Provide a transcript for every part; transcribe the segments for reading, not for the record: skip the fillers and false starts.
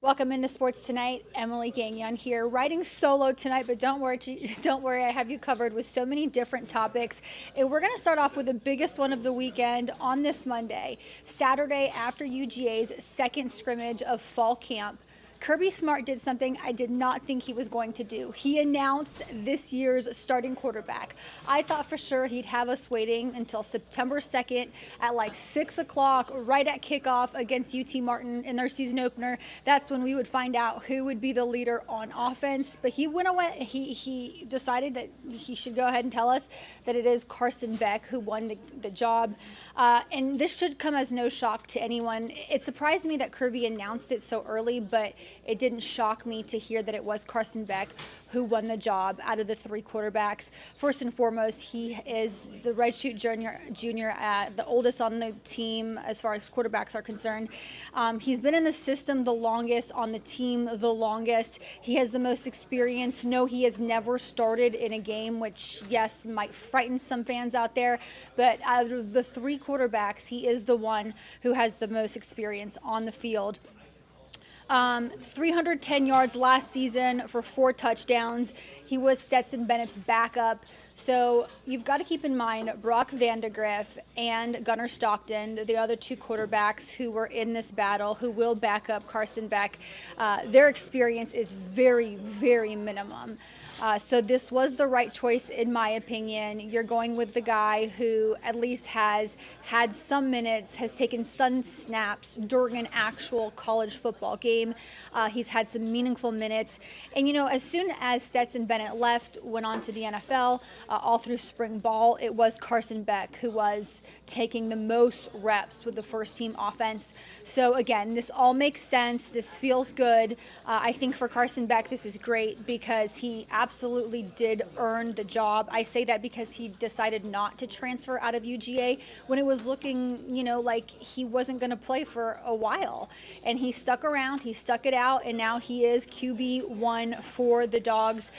Welcome into Sports Tonight. Emily Gagnon here, writing solo tonight, but don't worry, I have you covered with so many different topics. And we're going to start off with the biggest one of the weekend on this Monday, Saturday after UGA's second scrimmage of fall camp. Kirby Smart did something I did not think he was going to do. He announced this year's starting quarterback. I thought for sure he'd have us waiting until September 2nd at like 6 o'clock, right at kickoff against UT Martin in their season opener. That's when we would find out who would be the leader on offense. But he went away. He decided that he should go ahead and tell us that it is Carson Beck who won the job. And this should come as no shock to anyone. It surprised me that Kirby announced it so early, but it didn't shock me to hear that it was Carson Beck who won the job out of the three quarterbacks. First and foremost, he is the redshirt junior, the oldest on the team as far as quarterbacks are concerned. He's been in the system the longest, on the team the longest. He has the most experience. No, he has never started in a game, which, yes, might frighten some fans out there. But out of the three quarterbacks, he is the one who has the most experience on the field. 310 yards last season for 4 touchdowns. He was Stetson Bennett's backup. So you've got to keep in mind Brock Vandegrift and Gunnar Stockton, the other two quarterbacks who were in this battle, who will back up Carson Beck. Their experience is very, very minimum. So this was the right choice, in my opinion. You're going with the guy who at least has had some minutes, has taken some snaps during an actual college football game. He's had some meaningful minutes. And, you know, as soon as Stetson Bennett left, went on to the NFL, all through spring ball, it was Carson Beck who was taking the most reps with the first team offense. So, again, this all makes sense. This feels good. I think for Carson Beck, this is great because he absolutely did earn the job. I say that because he decided not to transfer out of UGA when it was looking, you know, like he wasn't going to play for a while. And he stuck around, he stuck it out, and now he is QB1 for the Dogs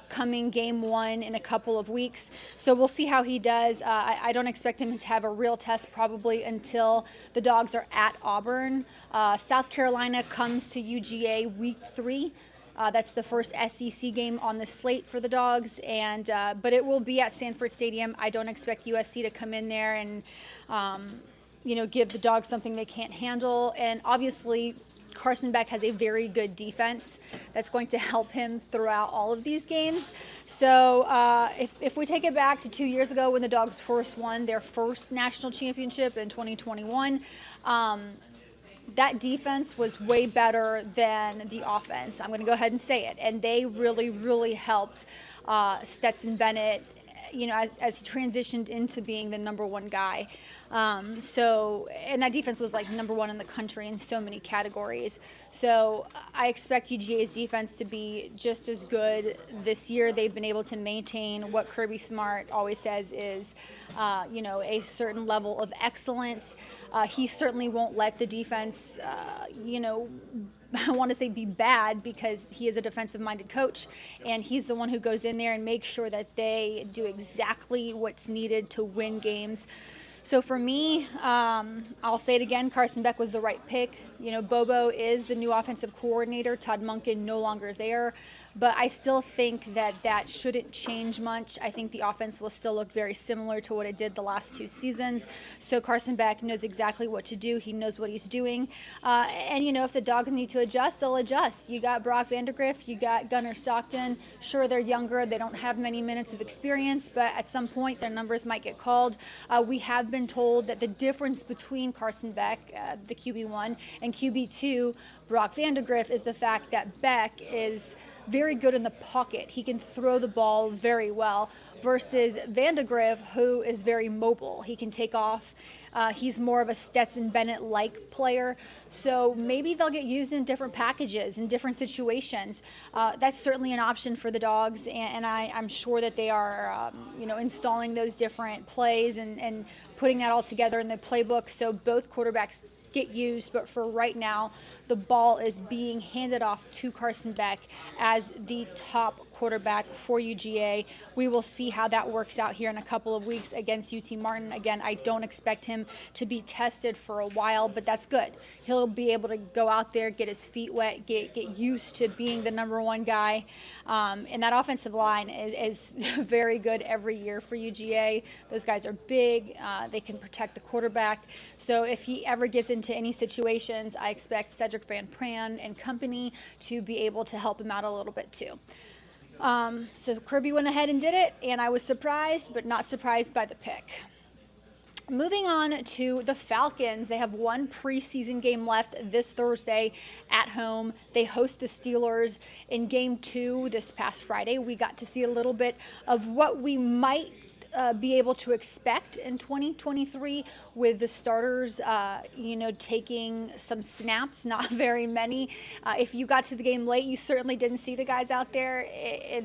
coming game one in a couple of weeks. So we'll see how he does. I don't expect him to have a real test probably until the Dogs are at Auburn. South Carolina comes to UGA week 3. That's the first SEC game on the slate for the Dogs, and but it will be at Sanford Stadium. I don't expect USC to come in there and give the Dogs something they can't handle. And obviously, Carson Beck has a very good defense that's going to help him throughout all of these games. So if we take it back to 2 years ago when the Dogs first won their first national championship in 2021. That defense was way better than the offense. I'm going to go ahead and say it. And they really, really helped Stetson Bennett, as he transitioned into being the number one guy. And that defense was like number one in the country in so many categories. So I expect UGA's defense to be just as good this year. They've been able to maintain what Kirby Smart always says is, a certain level of excellence. He certainly won't let the defense, I want to say be bad, because he is a defensive-minded coach, and he's the one who goes in there and makes sure that they do exactly what's needed to win games. So for me, I'll say it again, Carson Beck was the right pick. Bobo is the new offensive coordinator. Todd Monken no longer there. But I still think that shouldn't change much. I think the offense will still look very similar to what it did the last 2 seasons. So Carson Beck knows exactly what to do. He knows what he's doing. And if the Dogs need to adjust, they'll adjust. You got Brock Vandegrift. You got Gunnar Stockton. Sure, they're younger. They don't have many minutes of experience, but at some point their numbers might get called. We have been told that the difference between Carson Beck, the QB1, and QB2, Brock Vandegrift, is the fact that Beck is very good in the pocket. He can throw the ball very well, versus Vandegrift, who is very mobile. He can take off. He's more of a Stetson Bennett-like player. So maybe they'll get used in different packages, in different situations. That's certainly an option for the Dogs, and I'm sure that they are, installing those different plays and putting that all together in the playbook so both quarterbacks get used. But for right now, the ball is being handed off to Carson Beck as the top quarterback for UGA. We will see how that works out here in a couple of weeks against UT Martin. Again, I don't expect him to be tested for a while, but that's good. He'll be able to go out there, get his feet wet, get used to being the number one guy. And that offensive line is very good every year for UGA. Those guys are big. They can protect the quarterback. So if he ever gets into any situations, I expect Cedric Van Pran and company to be able to help him out a little bit too. So Kirby went ahead and did it, and I was surprised, but not surprised by the pick. Moving on to the Falcons, they have one preseason game left this Thursday at home. They host the Steelers in Game 2 this past Friday. We got to see a little bit of what we might be able to expect in 2023 with the starters, taking some snaps, not very many. If you got to the game late, you certainly didn't see the guys out there.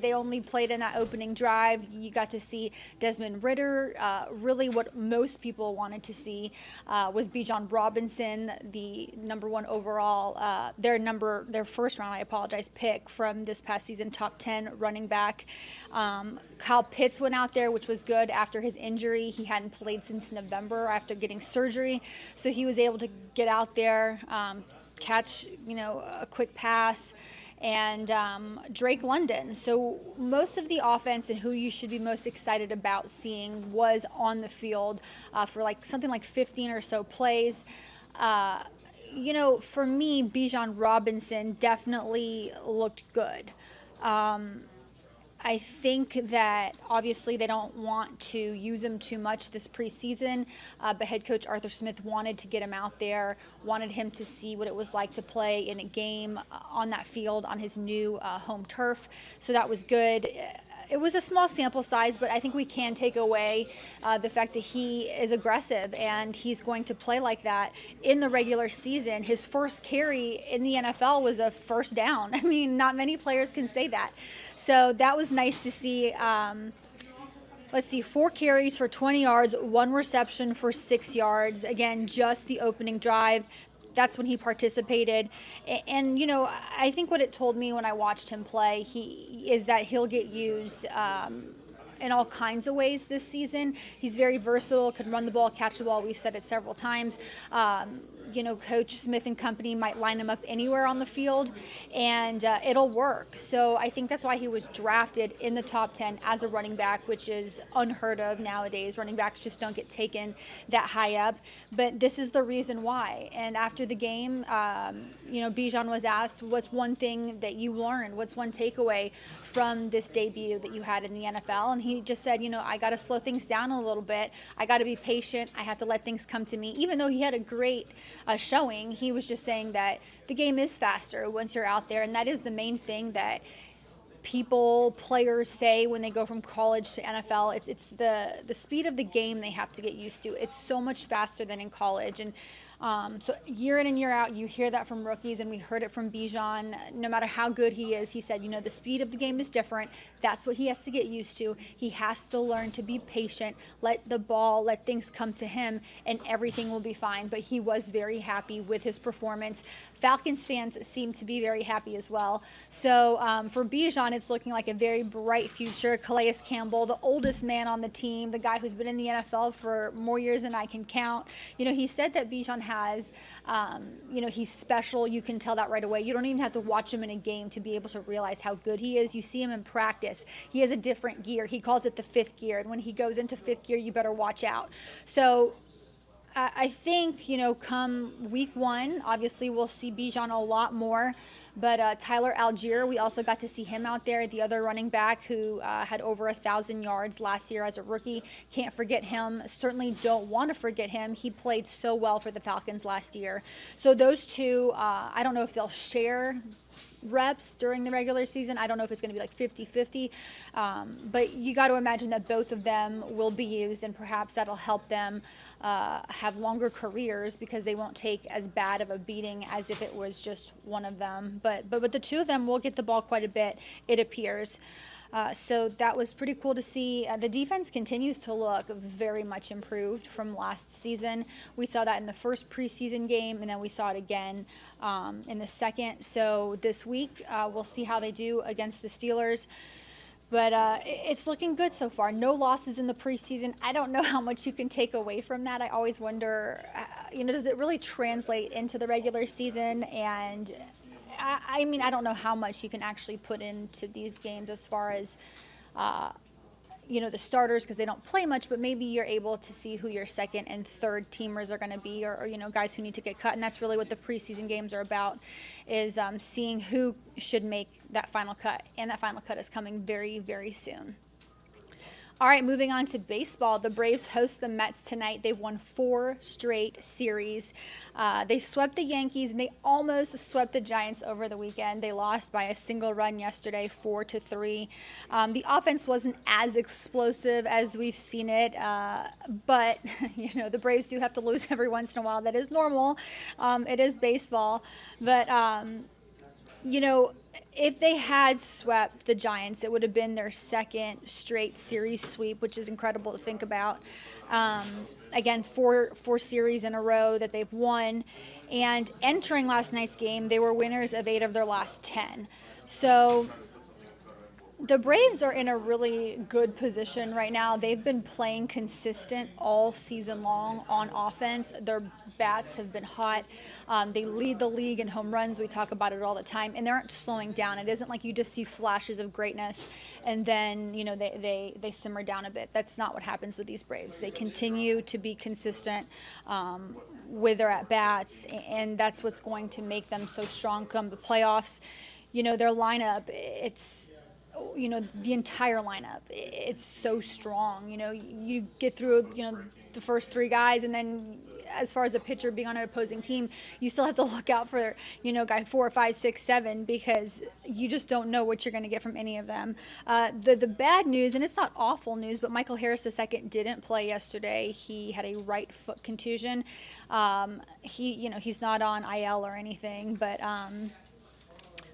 They only played in that opening drive. You got to see Desmond Ridder. Really what most people wanted to see was Bijan Robinson, the number one overall, their first round, pick from this past season, top 10 running back. Kyle Pitts went out there, which was good after his injury. He hadn't played since November after getting surgery, so he was able to get out there, catch a quick pass, and Drake London. So most of the offense and who you should be most excited about seeing was on the field for something like 15 or so plays. For me, Bijan Robinson definitely looked good. I think that obviously they don't want to use him too much this preseason, but head coach Arthur Smith wanted to get him out there, wanted him to see what it was like to play in a game on that field on his new home turf. So that was good. It was a small sample size, but I think we can take away the fact that he is aggressive and he's going to play like that in the regular season. His first carry in the NFL was a first down. I mean, not many players can say that. So that was nice to see. 4 carries for 20 yards, 1 reception for 6 yards. Again, just the opening drive. That's when he participated. And I think what it told me when I watched him play, is that he'll get used in all kinds of ways this season. He's very versatile, can run the ball, catch the ball. We've said it several times. Coach Smith and company might line him up anywhere on the field, and it'll work. So I think that's why he was drafted in the top 10 as a running back, which is unheard of nowadays. Running backs just don't get taken that high up, but this is the reason why. And after the game, Bijan was asked, what's one thing that you learned? What's one takeaway from this debut that you had in the NFL? And he just said, I got to slow things down a little bit. I got to be patient. I have to let things come to me. Even though he had a great showing, he was just saying that the game is faster once you're out there, and that is the main thing that players say when they go from college to NFL. It's the speed of the game they have to get used to. It's so much faster than in college, and so year in and year out, you hear that from rookies, and we heard it from Bijan. No matter how good he is, he said, the speed of the game is different. That's what he has to get used to. He has to learn to be patient, let things come to him, and everything will be fine. But he was very happy with his performance. Falcons fans seem to be very happy as well. So for Bijan, it's looking like a very bright future. Calais Campbell, the oldest man on the team, the guy who's been in the NFL for more years than I can count. He said that Bijan has, he's special. You can tell that right away. You don't even have to watch him in a game to be able to realize how good he is. You see him in practice. He has a different gear. He calls it the 5th gear. And when he goes into 5th gear, you better watch out. So I think, come week 1, obviously we'll see Bijan a lot more. But Tyler Algier, we also got to see him out there, the other running back who had over 1,000 yards last year as a rookie. Can't forget him. Certainly don't want to forget him. He played so well for the Falcons last year. So those two, I don't know if they'll share reps during the regular season. I don't know if it's going to be like 50-50, but you got to imagine that both of them will be used, and perhaps that'll help them have longer careers because they won't take as bad of a beating as if it was just one of them. But the two of them will get the ball quite a bit, it appears. So that was pretty cool to see. The defense continues to look very much improved from last season. We saw that in the first preseason game, and then we saw it again in the second. So this week, we'll see how they do against the Steelers. But it's looking good so far. No losses in the preseason. I don't know how much you can take away from that. I always wonder, does it really translate into the regular season? And I mean, I don't know how much you can actually put into these games as far as, the starters, because they don't play much, but maybe you're able to see who your second and third teamers are going to be, or guys who need to get cut. And that's really what the preseason games are about, is seeing who should make that final cut. And that final cut is coming very, very soon. All right, moving on to baseball. The Braves host the Mets tonight. They've won 4 straight series. They swept the Yankees, and they almost swept the Giants over the weekend. They lost by a single run yesterday, 4-3. The offense wasn't as explosive as we've seen it, but the Braves do have to lose every once in a while. That is normal. It is baseball, but if they had swept the Giants, it would have been their second straight series sweep, which is incredible to think about. Again, four series in a row that they've won. And entering last night's game, they were winners of 8 of their last 10. So the Braves are in a really good position right now. They've been playing consistent all season long on offense. Their bats have been hot. They lead the league in home runs. We talk about it all the time, and they aren't slowing down. It isn't like you just see flashes of greatness and then they simmer down a bit. That's not what happens with these Braves. They continue to be consistent with their at bats, and that's what's going to make them so strong come the playoffs. Their lineup, it's the entire lineup, it's so strong. You get through, the first 3 guys, and then as far as a pitcher being on an opposing team, you still have to look out for, guy 4, 5, 6, 7, because you just don't know what you're going to get from any of them. The bad news, and it's not awful news, but Michael Harris II didn't play yesterday. He had a right foot contusion. He's not on IL or anything, but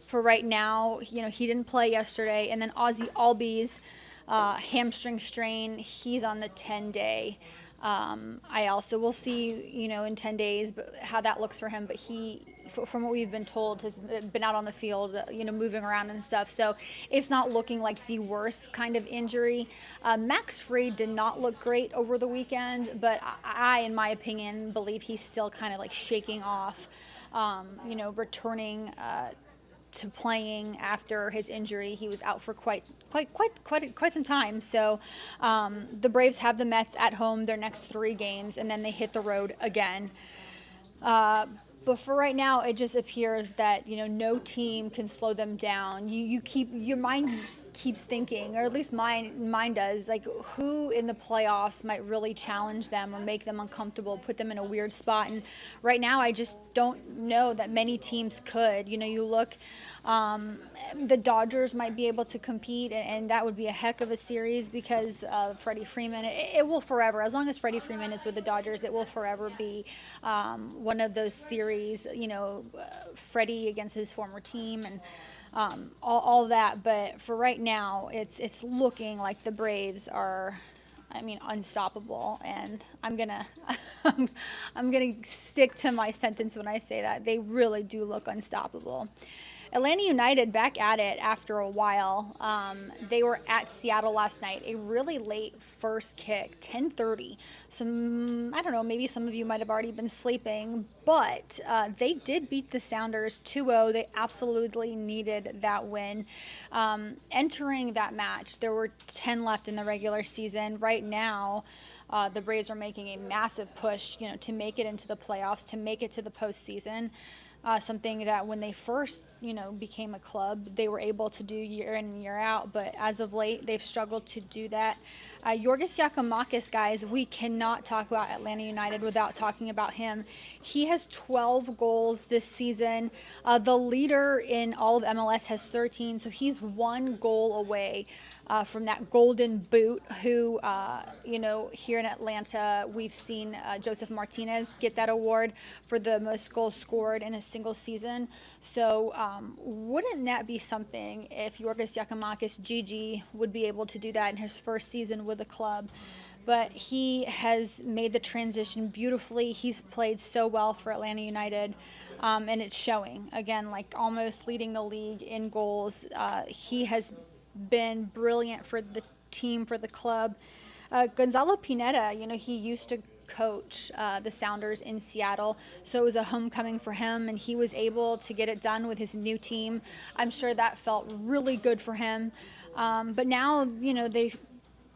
for right now, he didn't play yesterday. And then Ozzie Albies, hamstring strain, he's on the 10-day IL. So we'll see, in 10 days, but how that looks for him. But he, from what we've been told, has been out on the field, moving around and stuff. So it's not looking like the worst kind of injury. Max Fried did not look great over the weekend, but I, in my opinion, believe he's still kind of like shaking off, returning to playing after his injury. He was out for quite some time. So the Braves have the Mets at home their next 3 games, and then they hit the road again. But for right now, it just appears that no team can slow them down. Your mind keeps thinking, or at least mine does, like, who in the playoffs might really challenge them or make them uncomfortable, put them in a weird spot. And right now, I just don't know that many teams could. You look, the Dodgers might be able to compete, and that would be a heck of a series because of Freddie Freeman. It will forever, as long as Freddie Freeman is with the Dodgers, it will forever be one of those series, Freddie against his former team, and all that. But for right now, it's looking like the Braves are, unstoppable. And I'm gonna stick to my sentence when I say that. They really do look unstoppable. Atlanta United back at it after a while. They were at Seattle last night. A really late first kick, 10:30. So I don't know, maybe some of you might have already been sleeping, but they did beat the Sounders 2-0. They absolutely needed that win. Entering that match, there were 10 left in the regular season. Right now, the Braves are making a massive push, to make it into the playoffs, to make it to the postseason. Something that when they first, became a club, they were able to do year in and year out. But as of late, they've struggled to do that. Yorgos Giakoumakis, guys, we cannot talk about Atlanta United without talking about him. He has 12 goals this season. The leader in all of MLS has 13, so he's 1 goal away from that golden boot, who, here in Atlanta, we've seen Joseph Martinez get that award for the most goals scored in a single season. So wouldn't that be something if Yorgos Giacomakis, Gigi, would be able to do that in his first season with the club? But he has made the transition beautifully. He's played so well for Atlanta United, and it's showing. Again, like almost leading the league in goals. He has been brilliant for the team, for the club. Gonzalo Pineda, he used to coach the Sounders in Seattle, so it was a homecoming for him, and he was able to get it done with his new team. I'm sure that felt really good for him. But now,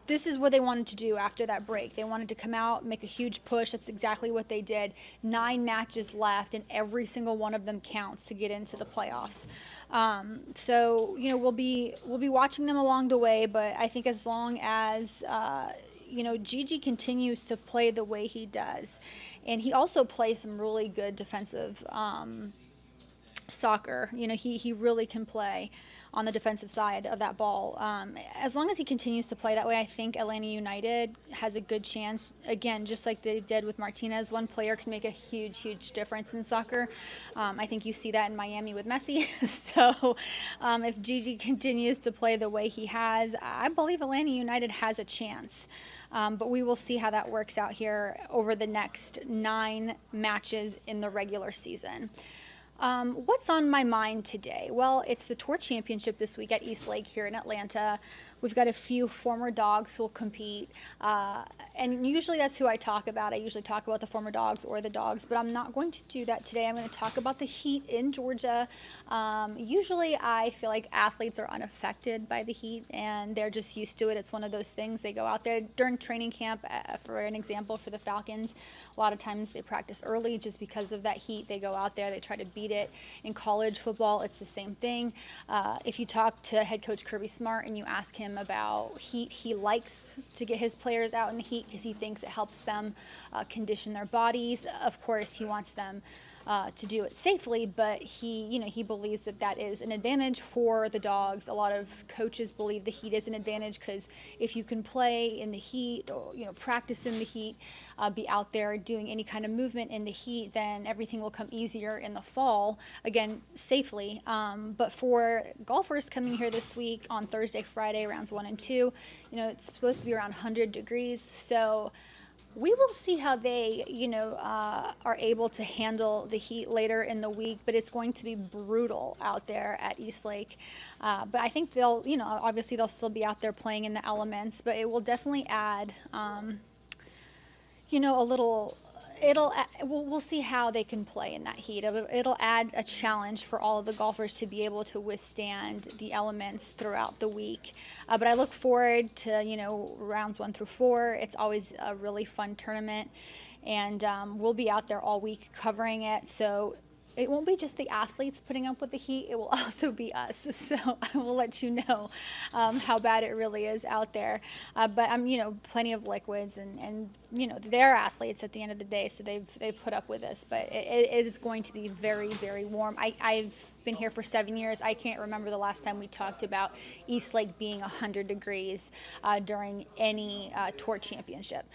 this is what they wanted to do after that break. They wanted to come out, make a huge push. That's exactly what they did. 9 matches left, and every single one of them counts to get into the playoffs. So we'll be watching them along the way. But I think as long as Gigi continues to play the way he does, and he also plays some really good defensive soccer. He really can play on the defensive side of that ball. As long as he continues to play that way, I think Atlanta United has a good chance. Again, just like they did with Martinez, one player can make a huge, huge difference in soccer. I think you see that in Miami with Messi. So if Gigi continues to play the way he has, I believe Atlanta United has a chance. But we will see how that works out here over the next 9 matches in the regular season. What's on my mind today? Well, it's the Tour Championship this week at East Lake here in Atlanta. We've got a few former Dogs who will compete, and usually that's who I talk about. I usually talk about the former Dogs or the Dogs, but I'm not going to do that today. I'm going to talk about the heat in Georgia. Usually I feel like athletes are unaffected by the heat, and they're just used to it. It's one of those things. They go out there during training camp, for an example, for the Falcons. A lot of times they practice early just because of that heat. They go out there, they try to beat it. In college football, it's the same thing. If you talk to head coach Kirby Smart and you ask him about heat, he likes to get his players out in the heat because he thinks it helps them condition their bodies. Of course, he wants them to do it safely, but he believes that is an advantage for the Dogs. A lot of coaches believe the heat is an advantage because if you can play in the heat or practice in the heat, be out there doing any kind of movement in the heat, then everything will come easier in the fall, again, safely. But for golfers coming here this week on Thursday, Friday, rounds 1 and 2, it's supposed to be around 100 degrees, so we will see how they, are able to handle the heat later in the week, but it's going to be brutal out there at East Lake. But I think they'll, obviously they'll still be out there playing in the elements, but it will definitely add, a little. We'll see how they can play in that heat. It'll add a challenge for all of the golfers to be able to withstand the elements throughout the week. But I look forward to, rounds 1 through 4. It's always a really fun tournament, and we'll be out there all week covering it. So it won't be just the athletes putting up with the heat, it will also be us. So I will let you know how bad it really is out there. But plenty of liquids and they're athletes at the end of the day, so they've put up with this. But it is going to be very, very warm. I've been here for 7 years. I can't remember the last time we talked about East Lake being 100 degrees during any tour championship.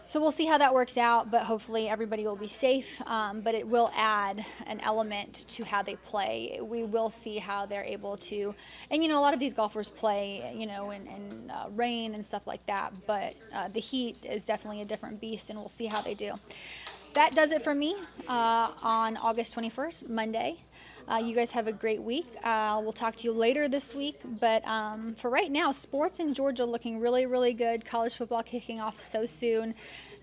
So we'll see how that works out, but hopefully everybody will be safe. But it will add an element to how they play. We will see how they're able to, and a lot of these golfers play, in rain and stuff like that. But the heat is definitely a different beast, and we'll see how they do. That does it for me on August 21st, Monday. You guys have a great week. We'll talk to you later this week. But for right now, sports in Georgia looking really, really good. College football kicking off so soon.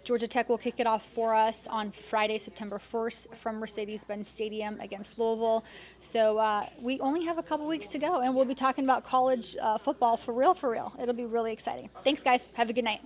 Georgia Tech will kick it off for us on Friday, September 1st from Mercedes-Benz Stadium against Louisville. So we only have a couple weeks to go, and we'll be talking about college football for real, for real. It'll be really exciting. Thanks, guys. Have a good night.